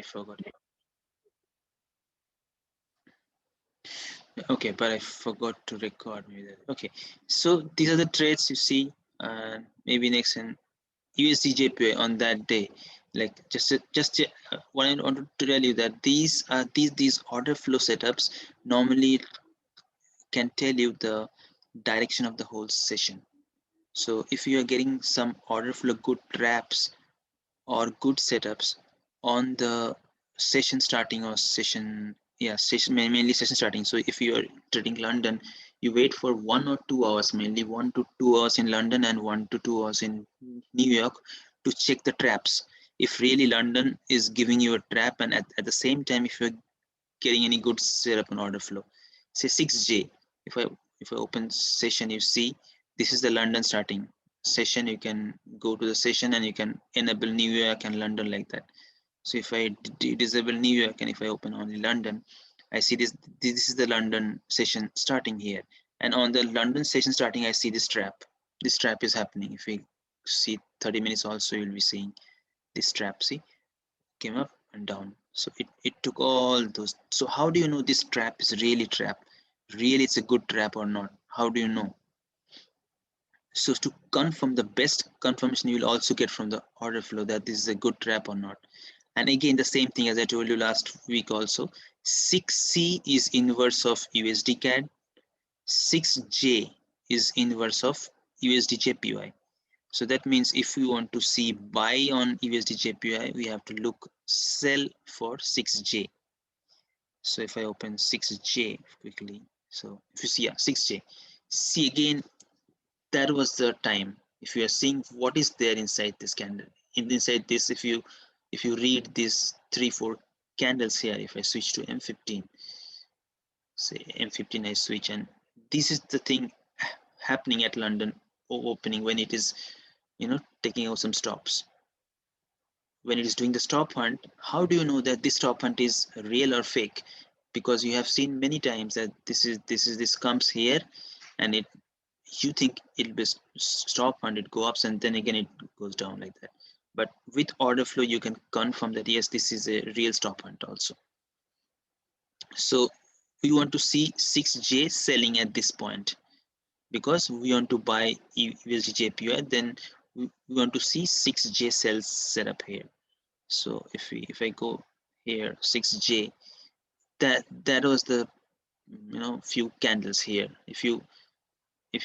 forgot it. Okay, but I forgot to record maybe that. Okay, so these are the trades you see, and maybe next in USD JPY on that day. Like what I wanted to tell you that these order flow setups normally can tell you the direction of the whole session. So if you are getting some order flow good traps or good setups on the session starting or session, yeah, session mainly session starting. So if you are trading London, you wait for 1 or 2 hours, mainly 1 to 2 hours in London and 1 to 2 hours in New York to check the traps. If really London is giving you a trap, and at the same time if you're getting any good setup on order flow, say 6J. if i if I open session, you see this is the London starting session. You can go to the session and you can enable New York and London like that. So if I disable New York and if I open only London, I see this is the London session starting here, and on the London session starting I see this trap is happening. If we see 30 minutes also, you'll be seeing this trap. See, came up and down. So it took all those. So how do you know this trap is really trap? Really it's a good trap or not? How do you know? So to confirm, the best confirmation you will also get from the order flow that this is a good trap or not. And again, the same thing as I told you last week also, 6C is inverse of USD CAD, 6J is inverse of USD JPY. So that means if we want to see buy on USD JPY, we have to look sell for 6J. So if I open 6J quickly, so if you see, yeah, 6J, see again, that was the time. If you are seeing what is there inside this candle, inside this, if you read these 3-4 candles here, if I switch to M15, say M15 I switch, and this is the thing happening at London opening when it is, taking out some stops. When it is doing the stop hunt, how do you know that this stop hunt is real or fake? Because you have seen many times that this comes here, and it you think it'll be stop hunt, it go ups and then again it goes down like that. But with order flow you can confirm that yes, this is a real stop hunt also. So we want to see 6J selling at this point because we want to buy USD JPY, then we want to see 6J sells set up here. So if I go here 6J, that was the few candles here. If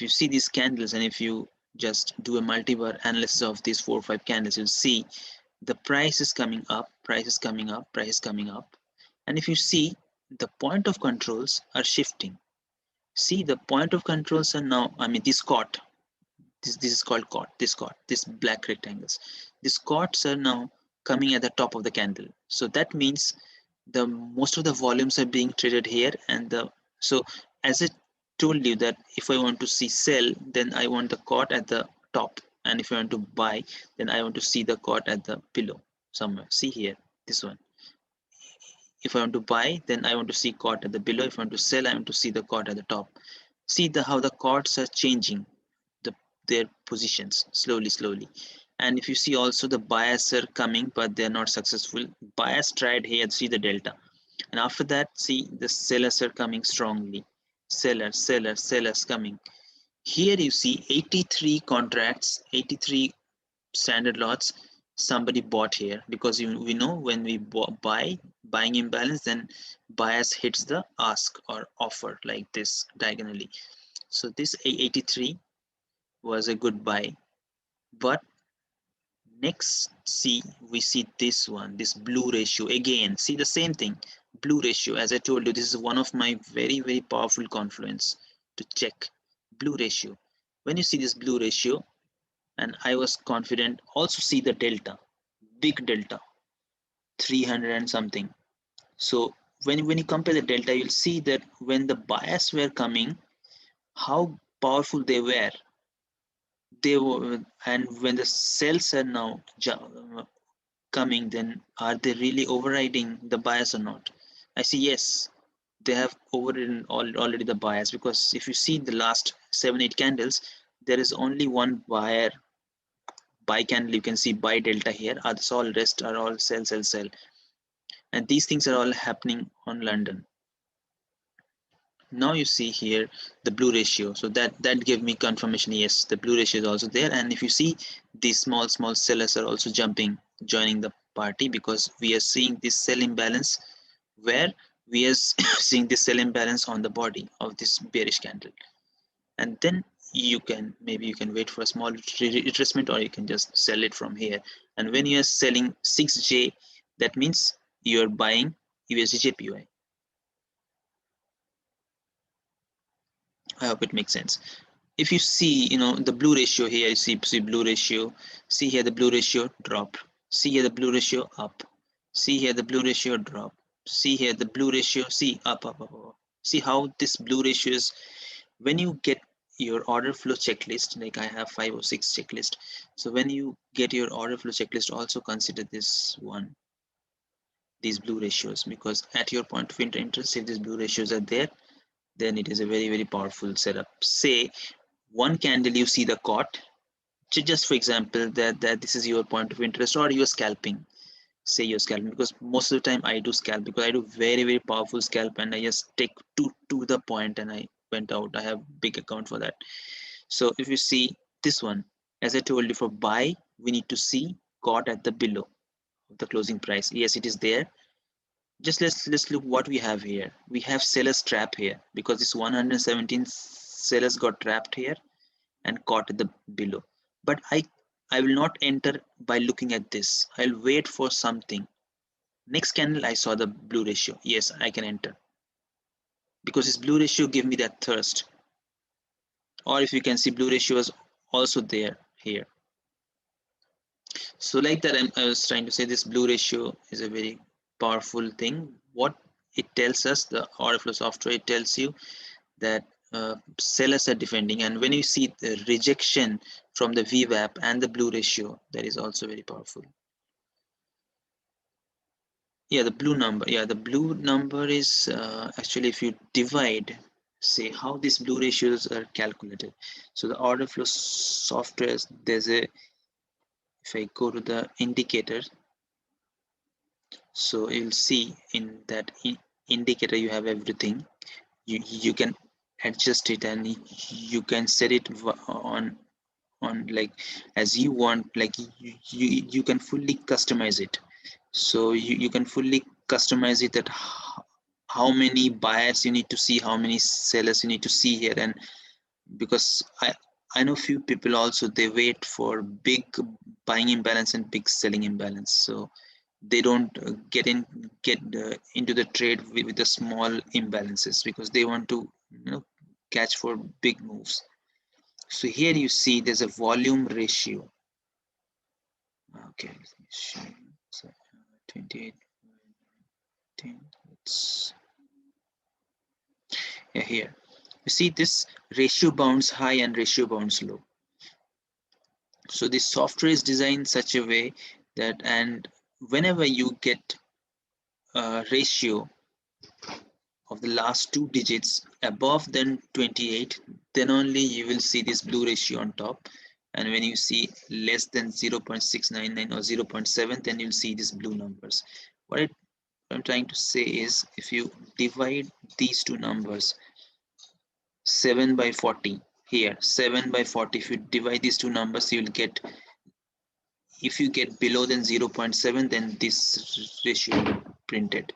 you see these candles and if you just do a multi-bar analysis of these 4 or 5 candles, you'll see the price is coming up, price is coming up, price is coming up. And if you see, the point of controls are shifting. See, the point of controls are now, this cot, this is called cot, this black rectangles. These cots are now coming at the top of the candle. So that means the most of the volumes are being traded here, and so as I told you that if I want to see sell, then I want the cot at the top, and if I want to buy, then I want to see the cot at the below somewhere. See here, this one. If I want to buy, then I want to see cot at the below. If I want to sell, I want to see the cot at the top. See how the cots are changing their positions slowly. And if you see also the buyers are coming, but they're not successful. Buyers tried here, see the delta, and after that, see the sellers are coming strongly. Sellers coming. Here you see 83 contracts, 83 standard lots. Somebody bought here because we know when we buying imbalance, then buyers hits the ask or offer like this diagonally. So this 83 was a good buy. But next, see, we see this one, this blue ratio again. See the same thing, blue ratio. As I told you, this is one of my very powerful confluence to check blue ratio. When you see this blue ratio, and I was confident, also see the delta, big delta, 300 and something. So when you compare the delta, you'll see that when the buyers were coming, how powerful they were. And when the cells are now coming, then are they really overriding the bias or not? I see yes, they have overridden already the bias, because if you see the last 7-8 candles, there is only one buy candle. You can see buy delta here. Others all rest are all sell. and these things are all happening on London. Now you see here the blue ratio, so that gave me confirmation, yes, the blue ratio is also there. And if you see, these small sellers are also joining the party, because we are seeing this sell imbalance, where we are seeing this sell imbalance on the body of this bearish candle. And then maybe you can wait for a small retracement, or you can just sell it from here. And when you are selling 6J, that means you are buying USDJPY. I hope it makes sense. If you see, the blue ratio here, you see blue ratio. See here the blue ratio drop. See here the blue ratio up. See here the blue ratio drop. See here the blue ratio. See up. See how this blue ratio is. When you get your order flow checklist, like I have 5 or 6 checklist. So when you get your order flow checklist, also consider this one, these blue ratios, because at your point of interest, if these blue ratios are there, then it is a very powerful setup. Say one candle you see the caught, just for example, that this is your point of interest, or you're scalping. Say you're scalping, because most of the time I do scalp, because I do very powerful scalp, and I just take to the point and I went out. I have big account for that. So if you see this one, as I told you, for buy we need to see caught at the below of the closing price. Yes, it is there. Just let's look what we have here. We have sellers trap here, because this 117 sellers got trapped here and caught at the below. But I will not enter by looking at this. I'll wait for something. Next candle I saw the blue ratio. Yes, I can enter, because this blue ratio give me that thirst. Or if you can see, blue ratio is also there here. So like that, I was trying to say, this blue ratio is a very powerful thing. What it tells us, the Orderflow software, it tells you that sellers are defending. And when you see the rejection from the VWAP and the blue ratio, that is also very powerful. Yeah, the blue number is actually, if you divide, say how these blue ratios are calculated. So the order flow software, there's a, if I go to the indicator, so you'll see in that indicator you have everything. You can adjust it, and you can set it on like as you want. Like you can fully customize it. So you can fully customize it, that how many buyers you need to see, how many sellers you need to see here. And because I know few people also, they wait for big buying imbalance and big selling imbalance, so they don't get into the trade with the small imbalances, because they want to catch for big moves. So here you see there's a volume ratio. Okay, let me show you. So 28. It's here. You see this ratio bounds high and ratio bounds low. So this software is designed such a way that, and whenever you get a ratio of the last 2 digits above than 28, then only you will see this blue ratio on top. And when you see less than 0.699 or 0.7, then you'll see these blue numbers. What I'm trying to say is, if you divide these two numbers, 7 by 40 here, 7 by 40, if you divide these two numbers, you will get, if you get below than 0.7, then this ratio will be printed.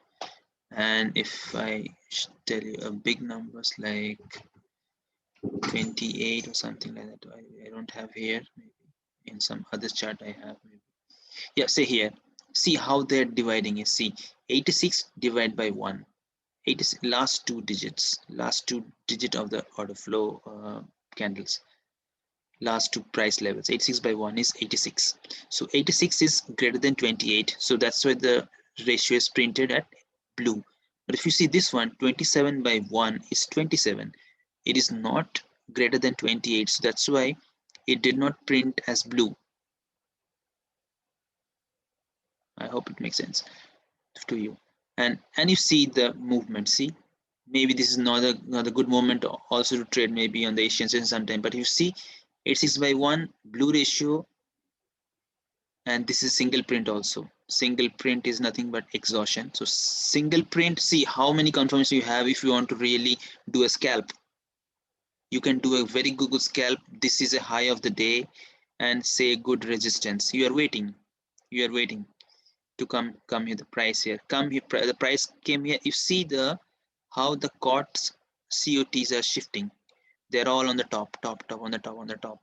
And if I tell you a big numbers like 28 or something like that, I don't have here, maybe in some other chart I have, maybe. Yeah, say here, see how they're dividing it. See, 86 divided by 1, 86, last two digit of the order flow candles, last two price levels, 86 by 1 is 86. So 86 is greater than 28, so that's why the ratio is printed at blue. But if you see this one, 27 by 1 is 27, it is not greater than 28, so that's why it did not print as blue. I hope it makes sense to you. And you see the movement. See, maybe this is not a good moment also to trade, maybe on the Asian session sometime. But you see 86 by 1 blue ratio and this is single print also. Single print is nothing but exhaustion. So single print, see how many confirmations you have. If you want to really do a scalp, you can do a very good scalp. This is a high of the day and say good resistance. You are waiting to come here. The price here come here, the price came here. You see the how the COTs, COTs are shifting. They're all on the top, on the top,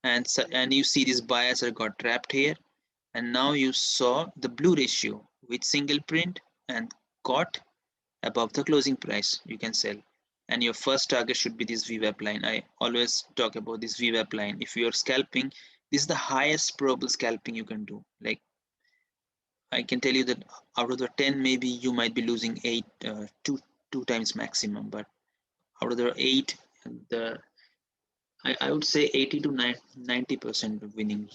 and so, and you see these buyers are got trapped here. And now you saw the blue ratio with single print and caught above the closing price, you can sell. And your first target should be this VWAP line. I always talk about this VWAP line. If you're scalping, this is the highest probable scalping you can do. Like I can tell you that out of the 10, maybe you might be losing 8, two times maximum. But out of the 8, the I would say 80 to 90% winning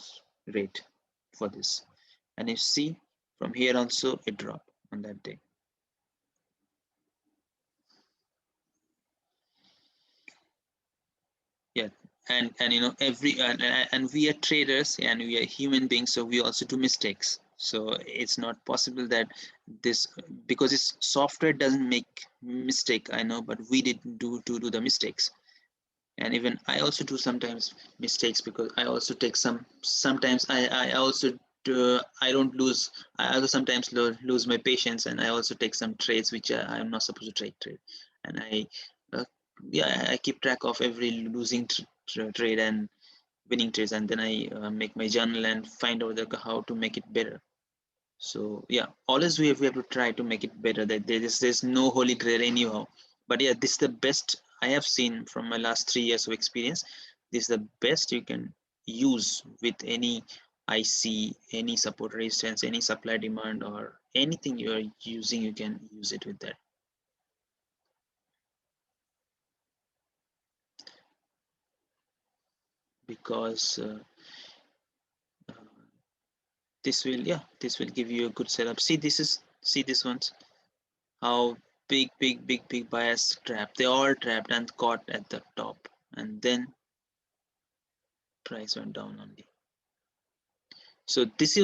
rate for this. And you see from here also it dropped on that day. Yeah, and you know every and we are traders and we are human beings, so we also do mistakes. So it's not possible that this, because it's software doesn't make mistake, I know, but we didn't do the mistakes. And even I also do sometimes mistakes, because I also take sometimes I also I don't lose, I also sometimes lose my patience, and I also take some trades which I'm not supposed to trade. And I uh, yeah, I keep track of every losing trade and winning trades, and then I make my journal and find out how to make it better. So yeah, always we have to try to make it better. That there's no holy grail anyhow. But yeah, this is the best I have seen from my last 3 years of experience. This is the best you can use with any IC, any support resistance, any supply demand, or anything you are using. You can use it with that, because uh, this will, yeah, this will give you a good setup. See this ones, how big bias trap. They all trapped and caught at the top, and then price went down only. So this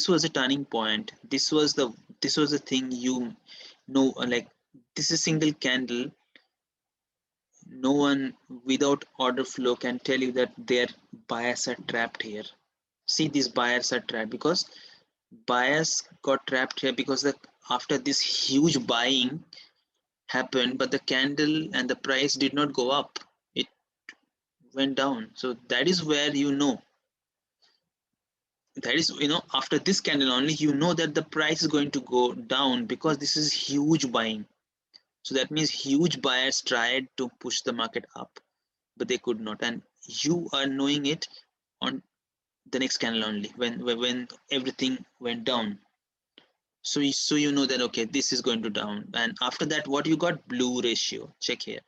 was a turning point. This was the thing, you know, like this is single candle. No one without order flow can tell you that their buyers are trapped here. See, these buyers are trapped because buyers got trapped here because after this huge buying happened, but the candle and the price did not go up. It went down. So that is where that is, after this candle only, that the price is going to go down, because this is huge buying. So that means huge buyers tried to push the market up, but they could not. And you are knowing it on the next candle only, when everything went down. So you know that, okay, this is going to down. And after that, what you got? Blue ratio. Check here.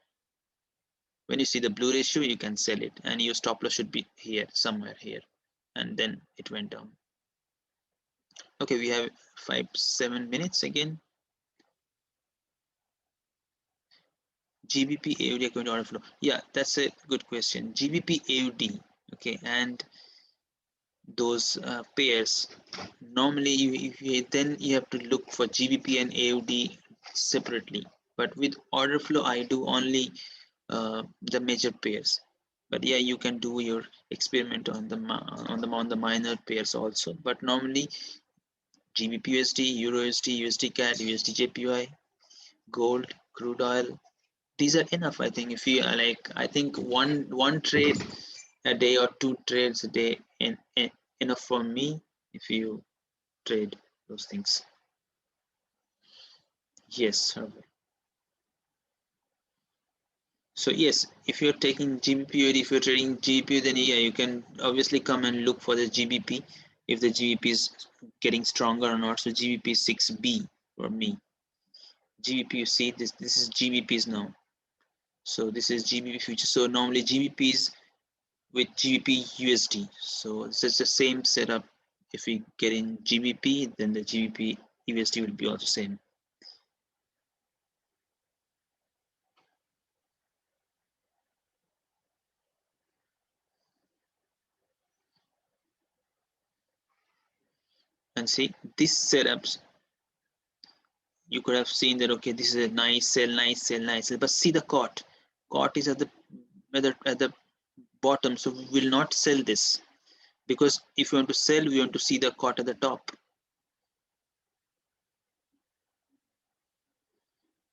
When you see the blue ratio, you can sell it, and your stop loss should be here, somewhere here. And then it went down. Okay, we have 7 minutes again. GBP AUD according to order flow. Yeah, that's a good question. GBP AUD. Okay, and those pairs. Normally, then you have to look for GBP and AUD separately. But with order flow, I do only the major pairs. But yeah, you can do your experiment on the minor pairs also. But normally, GBP USD, Euro USD, USD CAD, USD JPY, gold, crude oil. These are enough, I think. If you are like, I think one trade a day or 2 trades a day in enough for me if you trade those things. Yes. Okay. So yes, if you're taking GBP, or if you're trading GBP, then yeah, you can obviously come and look for the GBP if the GBP is getting stronger or not. So GBP 6B for me. GBP, you see this is GBPs now. So this is GBP future. So normally GBPs with GBP USD. So this is the same setup. If we get in GBP, then the GBP USD will be also same. And see these setups, you could have seen that okay, this is a nice sell, nice sell, nice sell, but see the caught is at the bottom, so we will not sell this, because if you want to sell, we want to see the caught at the top.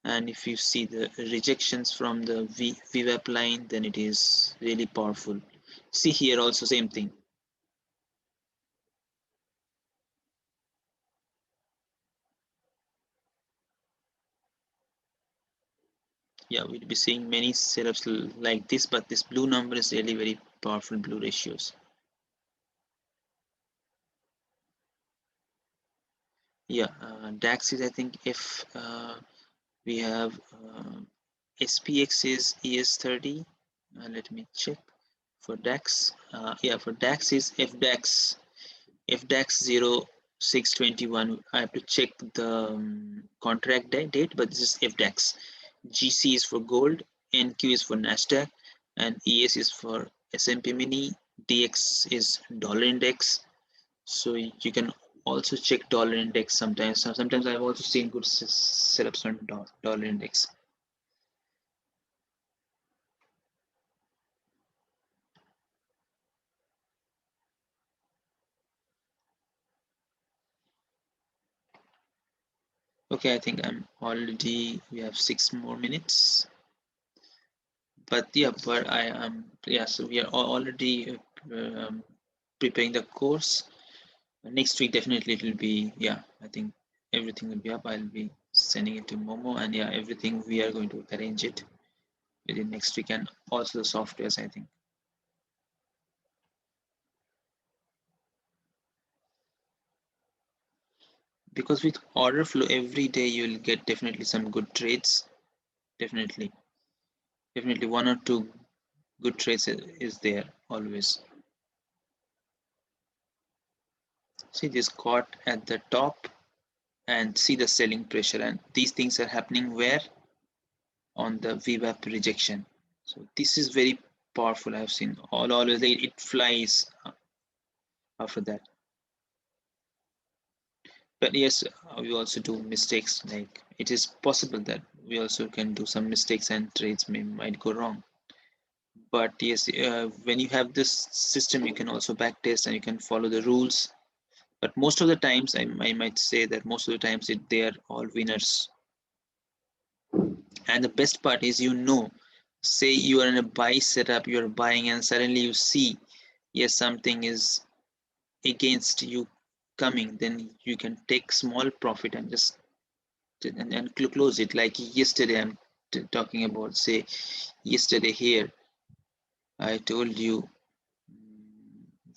And if you see the rejections from the VWAP line, then it is really powerful. See here also same thing. Yeah, we'll be seeing many setups like this, but this blue number is really very powerful blue ratios. Yeah, DAX is, I think, if we have SPX is ES30. Let me check for DAX. Yeah, for DAX is FDAX. FDAX 0621. I have to check the contract date, but this is FDAX. GC is for gold, NQ is for Nasdaq, and ES is for S&P Mini. DX is dollar index. So you can also check dollar index sometimes. Sometimes I've also seen good setups on dollar index. Okay, I think we have 6 more minutes. But yeah, but I am, yeah, so we are already preparing the course. Next week, definitely it will be, yeah, I think everything will be up. I'll be sending it to Momo, and yeah, everything we are going to arrange it within next week, and also the softwares, I think. Because with order flow every day, you'll get definitely some good trades. Definitely, definitely one or two good trades is there always. See this caught at the top, and see the selling pressure, and these things are happening where on the VWAP rejection. So this is very powerful. I've seen always it flies after that. But yes, we also do mistakes. Like it is possible that we also can do some mistakes and trades might go wrong. But yes, when you have this system, you can also backtest and you can follow the rules. But most of the times, I might say that most of the times they are all winners. And the best part is, say you are in a buy setup, you're buying, and suddenly you see, yes, something is against you coming, then you can take small profit and just and close it. Like yesterday, I'm talking about, say, yesterday here, I told you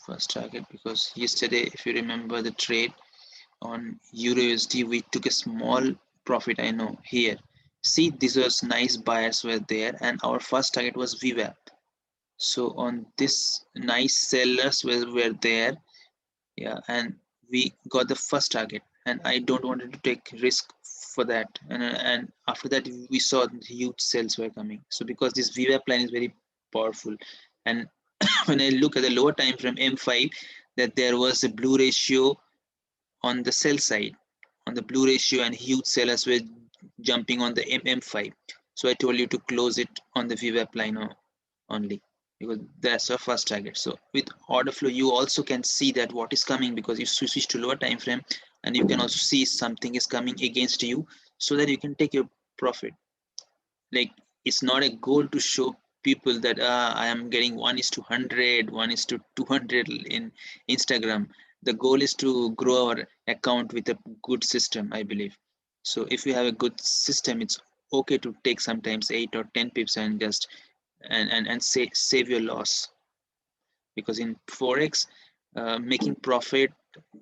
first target, because yesterday, if you remember the trade on Euro USD, we took a small profit. I know here. See, these was nice buyers were there, and our first target was VWAP. So on this, nice sellers were there, yeah, and we got the first target. And I don't wanted to take risk for that. And after that, we saw huge sales were coming. So because this VWAP line is very powerful, and when I look at the lower time frame M5, that there was a blue ratio on the sell side, on the blue ratio, and huge sellers were jumping on the M5. So I told you to close it on the VWAP line only, because that's our first target. So with order flow, you also can see that what is coming, because you switch to lower time frame, and you can also see something is coming against you, so that you can take your profit. Like it's not a goal to show people that I am getting 1:100, 1:200 in Instagram. The goal is to grow our account with a good system, I believe. So if you have a good system, it's okay to take sometimes 8 or 10 pips and just and save your loss. Because in forex, making profit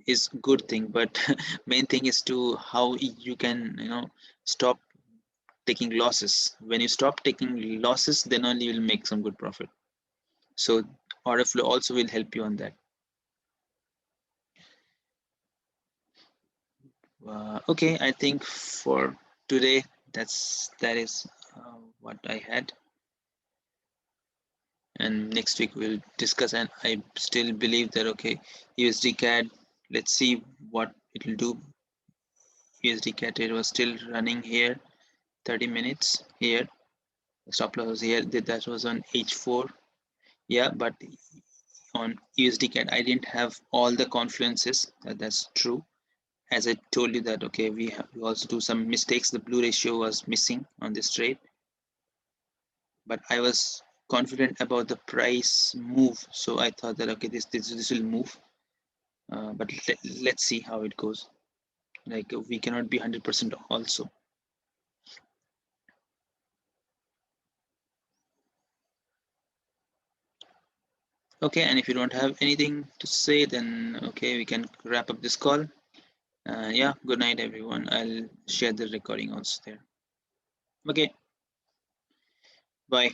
is good thing, but main thing is to how you can stop taking losses. When you stop taking losses, then only you'll make some good profit. So order flow also will help you on that. Okay, I think for today, that is what I had. And next week we'll discuss. And I still believe that okay, USD CAD Let's see what it will do. USD cat rate was still running here, 30 minutes here. Stop loss here. That was on H4. Yeah, but on USD cat, I didn't have all the confluences. That's true. As I told you that, okay, we also do some mistakes. The blue ratio was missing on this trade, but I was confident about the price move. So I thought that, okay, this will move. But let's see how it goes. Like we cannot be 100% also. Okay, and if you don't have anything to say, then okay, we can wrap up this call. Yeah, good night, everyone. I'll share the recording also there. Okay, bye.